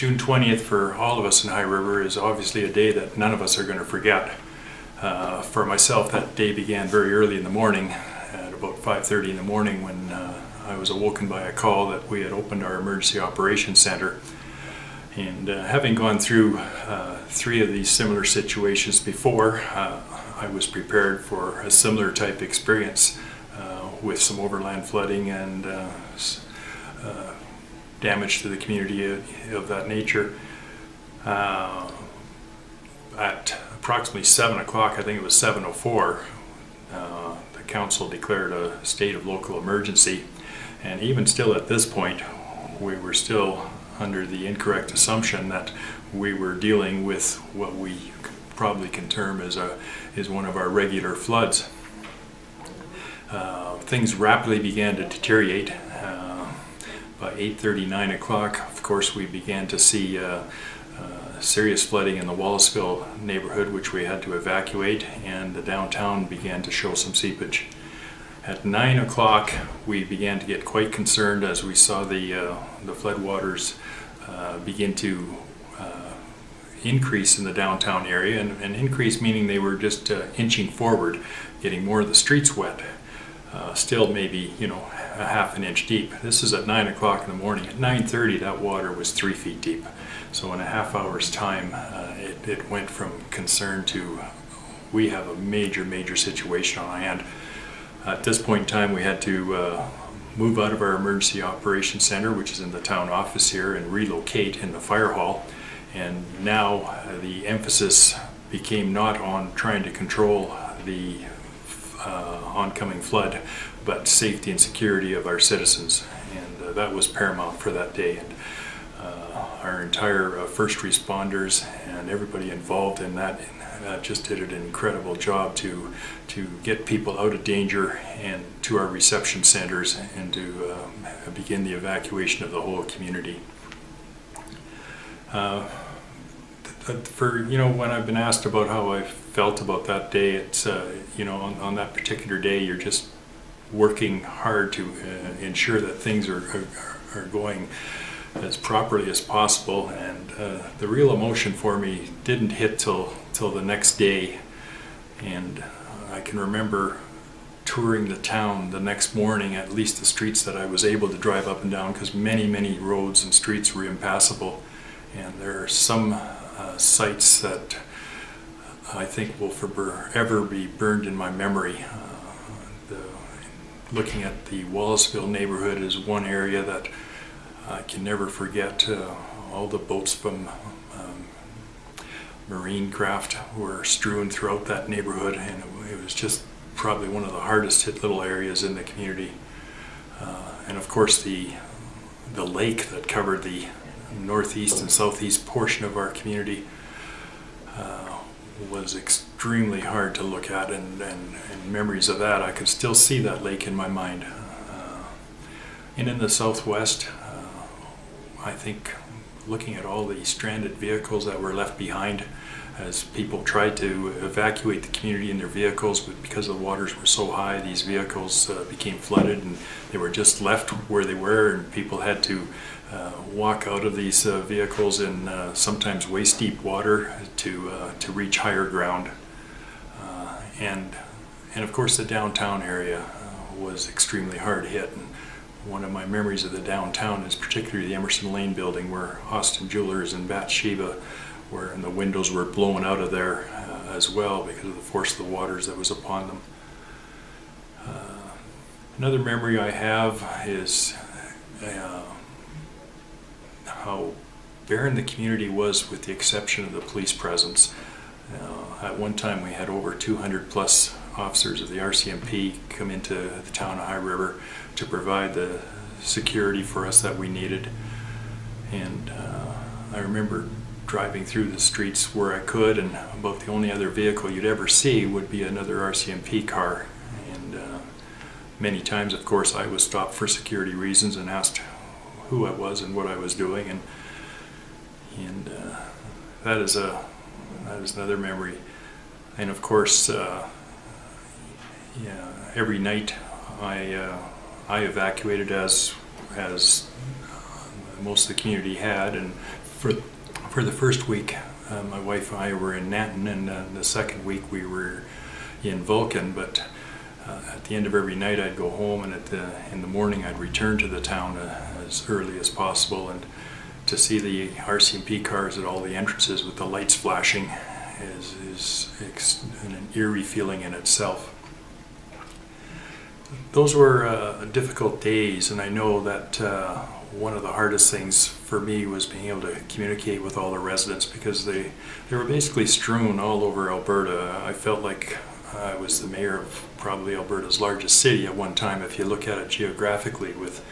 June 20th for all of us in High River is obviously a day that none of us are going to forget. For myself, that day began very early in the morning, at about 5:30 in the morning, when I was awoken by a call that we had opened our emergency operations center. And having gone through 3 of these similar situations before, I was prepared for a similar type experience with some overland flooding and damage to the community of that nature. At approximately 7 o'clock, I think it was 7:04, the council declared a state of local emergency. And even still at this point, we were still under the incorrect assumption that we were dealing with what we probably can term as one of our regular floods. Things rapidly began to deteriorate. By 8:30, 9 o'clock, of course, we began to see serious flooding in the Wallaceville neighborhood, which we had to evacuate, and the downtown began to show some seepage. At 9 o'clock, we began to get quite concerned as we saw the floodwaters begin to increase in the downtown area, and increase meaning they were just inching forward, getting more of the streets wet. Still maybe, a half an inch deep. This is at 9 o'clock in the morning. At 9:30, that water was 3 feet deep. So in a half hour's time, it went from concern to, we have a major situation on our hand. At this point in time, we had to move out of our emergency operations center, which is in the town office here, and relocate in the fire hall. And now the emphasis became not on trying to control the oncoming flood, but safety and security of our citizens. And that was paramount for that day. And our entire first responders and everybody involved in that just did an incredible job to get people out of danger and to our reception centers, and to begin the evacuation of the whole community. When I've been asked about how I felt about that day, it's on that particular day, you're just working hard to ensure that things are going as properly as possible. And the real emotion for me didn't hit till the next day. And I can remember touring the town the next morning, at least the streets that I was able to drive up and down, because many roads and streets were impassable. And there are some sites that I think will forever be burned in my memory. Looking at the Wallaceville neighborhood is one area that I can never forget. All the boats from marine craft were strewn throughout that neighborhood, and it was just probably one of the hardest hit little areas in the community. And of course the lake that covered the northeast and southeast portion of our community was extremely hard to look at, and memories of that, I could still see that lake in my mind. And in the southwest, I think looking at all the stranded vehicles that were left behind as people tried to evacuate the community in their vehicles, but because the waters were so high, these vehicles became flooded, and they were just left where they were, and people had to walk out of these vehicles in sometimes waist deep water to reach higher ground. And of course the downtown area was extremely hard hit. And one of my memories of the downtown is particularly the Emerson Lane building, where Austin Jewelers and Bathsheba were, and the windows were blown out of there as well because of the force of the waters that was upon them. Another memory I have is how barren the community was, with the exception of the police presence. At one time we had over 200 plus officers of the RCMP come into the town of High River to provide the security for us that we needed. And I remember driving through the streets where I could, and about the only other vehicle you'd ever see would be another RCMP car. And many times, of course, I was stopped for security reasons and asked who I was and what I was doing, and that is another memory. And of course, every night I evacuated as most of the community had, and For the first week, my wife and I were in Nanton, and the second week we were in Vulcan. But at the end of every night, I'd go home, and in the morning, I'd return to the town as early as possible. And to see the RCMP cars at all the entrances with the lights flashing is an eerie feeling in itself. Those were difficult days, and I know that one of the hardest things for me was being able to communicate with all the residents, because they were basically strewn all over Alberta. I felt like I was the mayor of probably Alberta's largest city at one time, if you look at it geographically, with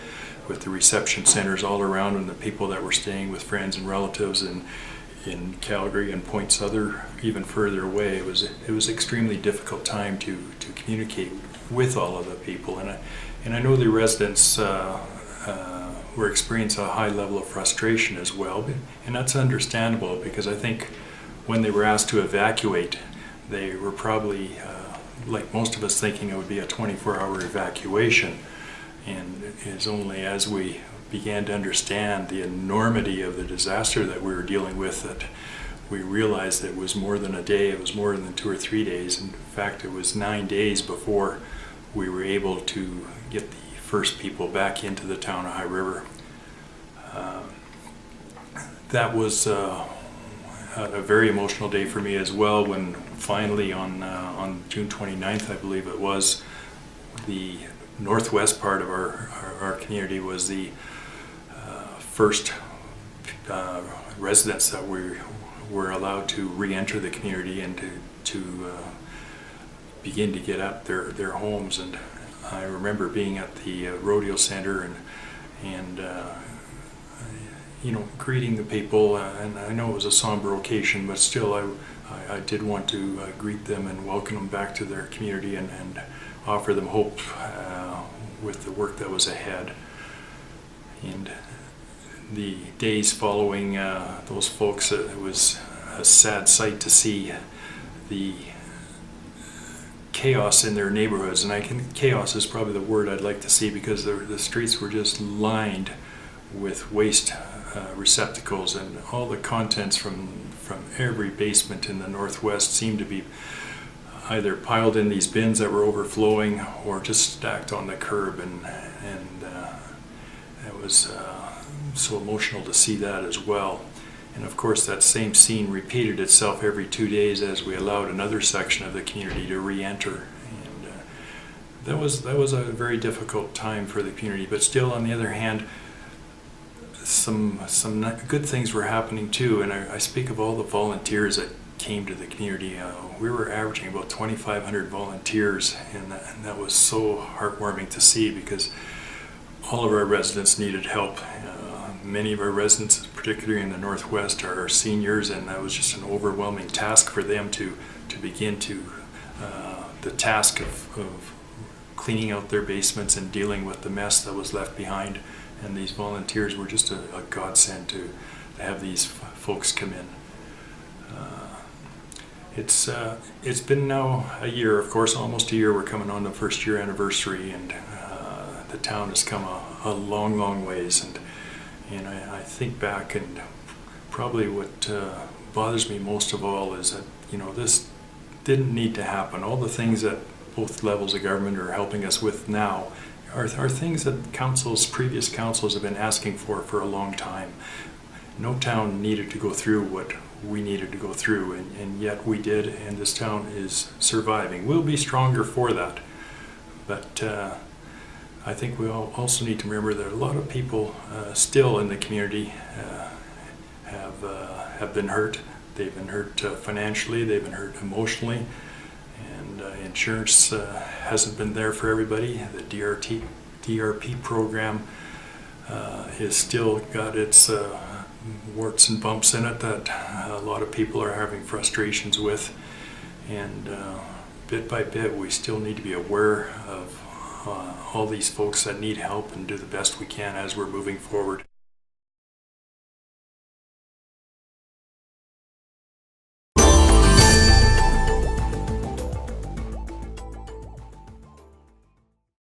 the reception centers all around, and the people that were staying with friends and relatives in Calgary and Point Southern, even further away. It was extremely difficult time to communicate with all of the people, and I know the residents were experiencing a high level of frustration as well, and that's understandable, because I think when they were asked to evacuate, they were probably like most of us thinking it would be a 24-hour evacuation. And it's only as we began to understand the enormity of the disaster that we were dealing with that we realized that it was more than a day, it was more than 2 or 3 days. In fact, it was 9 days before we were able to get the first people back into the town of High River. That was a very emotional day for me as well, when finally on June 29th, I believe it was, the northwest part of our community was the first residents that were allowed to re-enter the community and to begin to get at their homes. And I remember being at the rodeo center and greeting the people, and I know it was a somber occasion, but still I did want to greet them and welcome them back to their community and offer them hope with the work that was ahead. And the days following those folks, it was a sad sight to see the chaos in their neighborhoods. And chaos is probably the word I'd like to see, because the streets were just lined with waste receptacles, and all the contents from every basement in the Northwest seemed to be either piled in these bins that were overflowing or just stacked on the curb, and it was so emotional to see that as well. And of course, that same scene repeated itself every 2 days as we allowed another section of the community to re-enter. And that was a very difficult time for the community. But still, on the other hand, some good things were happening too. And I speak of all the volunteers that came to the community. We were averaging about 2,500 volunteers, and that was so heartwarming to see, because all of our residents needed help. Many of our residents, particularly in the Northwest, are seniors, and that was just an overwhelming task for them to begin the task of cleaning out their basements and dealing with the mess that was left behind. And these volunteers were just a godsend to have these folks come in. It's been now a year, of course, almost a year. We're coming on the first year anniversary, and the town has come a long ways. And I think back, and probably what bothers me most of all is that this didn't need to happen. All the things that both levels of government are helping us with now are things that previous councils have been asking for a long time. No town needed to go through what we needed to go through, and yet we did, and this town is surviving. We'll be stronger for that, but I think we also need to remember that a lot of people still in the community have been hurt. They've been hurt financially, they've been hurt emotionally, and insurance hasn't been there for everybody. The DRP program has still got its warts and bumps in it that a lot of people are having frustrations with, and bit by bit we still need to be aware of all these folks that need help and do the best we can as we're moving forward.